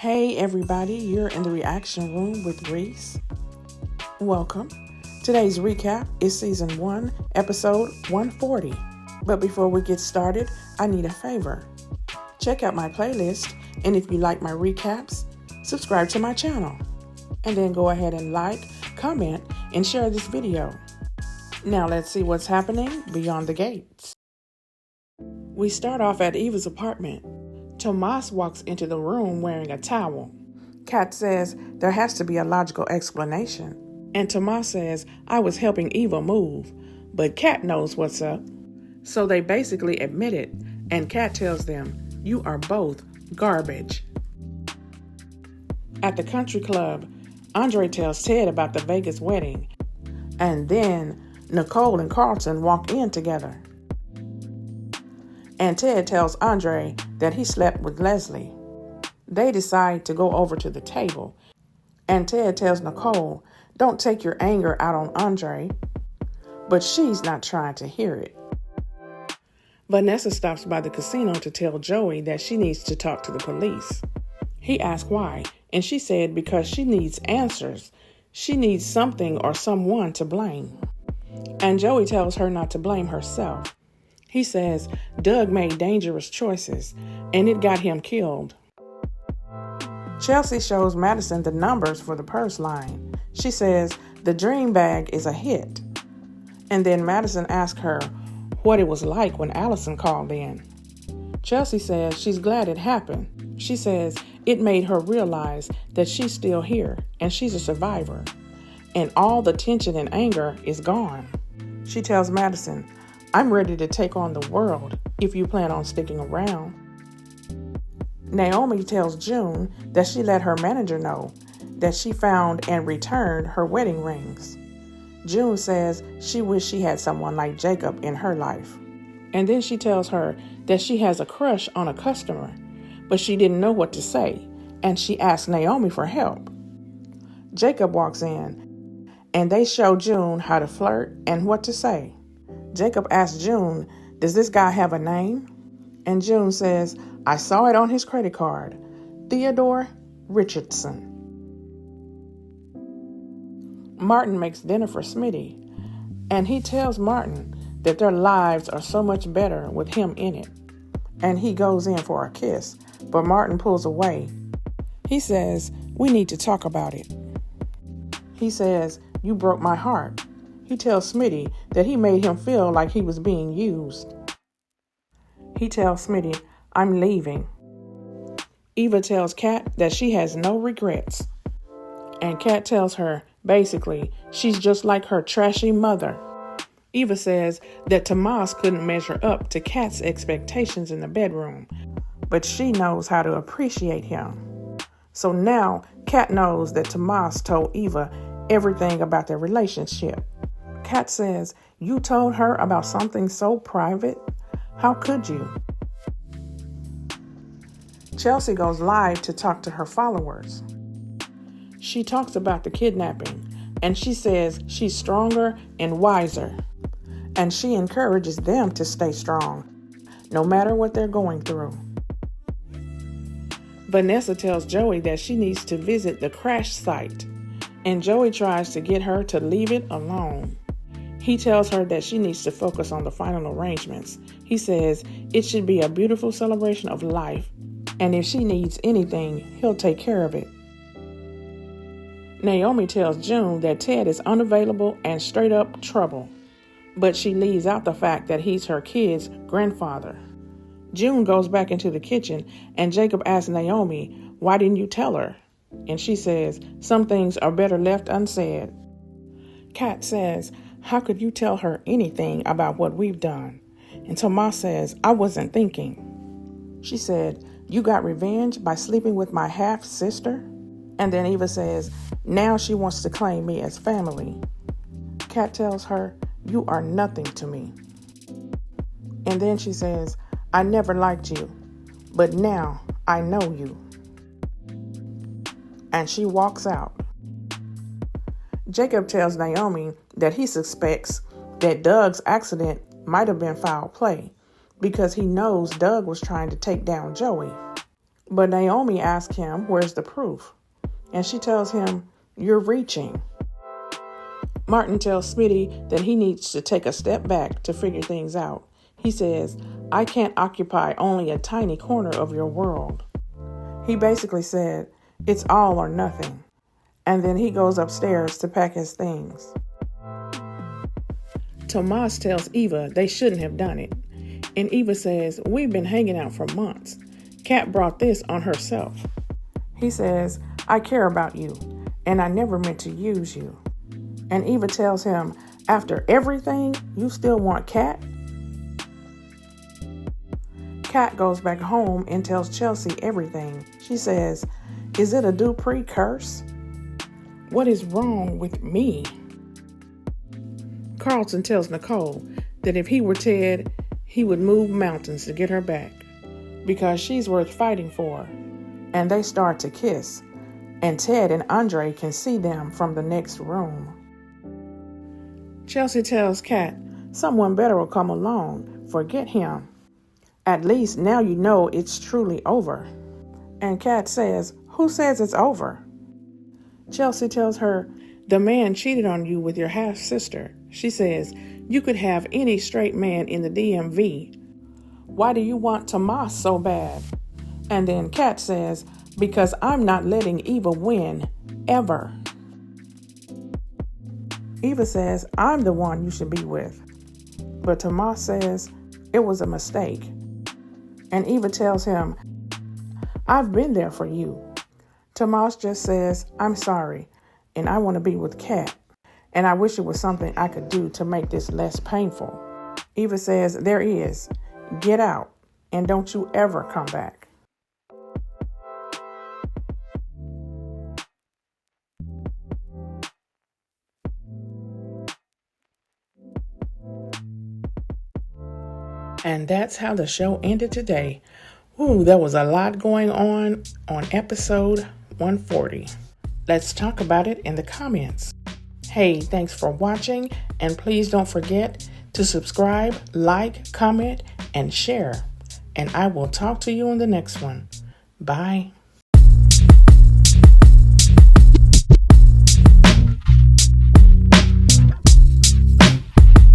Hey everybody, you're in the reaction room with Rese. Welcome. Today's recap is season 1, episode 140. But before we get started, I need a favor. Check out my playlist, and if you like my recaps, subscribe to my channel. And then go ahead and like, comment, and share this video. Now let's see what's happening beyond the gates. We start off at Eva's apartment. Tomas walks into the room wearing a towel. Kat says there has to be a logical explanation. And Tomas says, I was helping Eva move, but Kat knows what's up. So they basically admit it, and Kat tells them, you are both garbage. At the country club, Andre tells Ted about the Vegas wedding, and then Nicole and Carlton walk in together. And Ted tells Andre that he slept with Leslie. They decide to go over to the table, and Ted tells Nicole, don't take your anger out on Andre, but she's not trying to hear it. Vanessa stops by the casino to tell Joey that she needs to talk to the police. He asks why, and she said because she needs answers. She needs something or someone to blame. And Joey tells her not to blame herself. He says Doug made dangerous choices, and it got him killed. Chelsea shows Madison the numbers for the purse line. She says the dream bag is a hit. And then Madison asks her what it was like when Allison called in. Chelsea says she's glad it happened. She says it made her realize that she's still here and she's a survivor. And all the tension and anger is gone. She tells Madison, I'm ready to take on the world if you plan on sticking around. Naomi tells June that she let her manager know that she found and returned her wedding rings. June says she wished she had someone like Jacob in her life. And then she tells her that she has a crush on a customer, but she didn't know what to say, and she asks Naomi for help. Jacob walks in, and they show June how to flirt and what to say. Jacob asks June, does this guy have a name? And June says, I saw it on his credit card. Theodore Richardson. Martin makes dinner for Smitty, and he tells Martin that their lives are so much better with him in it. And he goes in for a kiss, but Martin pulls away. He says, we need to talk about it. He says, you broke my heart. He tells Smitty that he made him feel like he was being used. He tells Smitty, I'm leaving. Eva tells Kat that she has no regrets. And Kat tells her, basically, she's just like her trashy mother. Eva says that Tomas couldn't measure up to Kat's expectations in the bedroom, but she knows how to appreciate him. So now Kat knows that Tomas told Eva everything about their relationship. Kat says, you told her about something so private? How could you? Chelsea goes live to talk to her followers. She talks about the kidnapping, and she says she's stronger and wiser. And she encourages them to stay strong, no matter what they're going through. Vanessa tells Joey that she needs to visit the crash site, and Joey tries to get her to leave it alone. He tells her that she needs to focus on the final arrangements. He says it should be a beautiful celebration of life, and if she needs anything, he'll take care of it. Naomi tells June that Ted is unavailable and straight up trouble, but she leaves out the fact that he's her kid's grandfather. June goes back into the kitchen, and Jacob asks Naomi, why didn't you tell her? And she says, some things are better left unsaid. Kat says, how could you tell her anything about what we've done? And Tomas says, I wasn't thinking. She said, you got revenge by sleeping with my half-sister? And then Eva says, now she wants to claim me as family. Kat tells her, you are nothing to me. And then she says, I never liked you, but now I know you. And she walks out. Jacob tells Naomi that he suspects that Doug's accident might have been foul play because he knows Doug was trying to take down Joey. But Naomi asks him, where's the proof? And she tells him, you're reaching. Martin tells Smitty that he needs to take a step back to figure things out. He says, I can't occupy only a tiny corner of your world. He basically said, it's all or nothing. And then he goes upstairs to pack his things. Tomas tells Eva they shouldn't have done it. And Eva says, we've been hanging out for months. Kat brought this on herself. He says, I care about you, and I never meant to use you. And Eva tells him, after everything, you still want Kat? Kat goes back home and tells Chelsea everything. She says, is it a Dupree curse? What is wrong with me? Carlton tells Nicole that if he were Ted, he would move mountains to get her back because she's worth fighting for. And they start to kiss, and Ted and Andre can see them from the next room. Chelsea tells Kat, someone better will come along. Forget him. At least now you know it's truly over. And Kat says, who says it's over? Chelsea tells her, the man cheated on you with your half-sister. She says, you could have any straight man in the DMV. Why do you want Tomas so bad? And then Kat says, because I'm not letting Eva win, ever. Eva says, I'm the one you should be with. But Tomas says, it was a mistake. And Eva tells him, I've been there for you. Tomas just says, I'm sorry, and I want to be with Kat. And I wish it was something I could do to make this less painful. Eva says, there is. Get out, and don't you ever come back. And that's how the show ended today. Ooh, there was a lot going on episode 140. Let's talk about it in the comments. Hey, thanks for watching, and please don't forget to subscribe, like, comment, and share. And I will talk to you in the next one. Bye.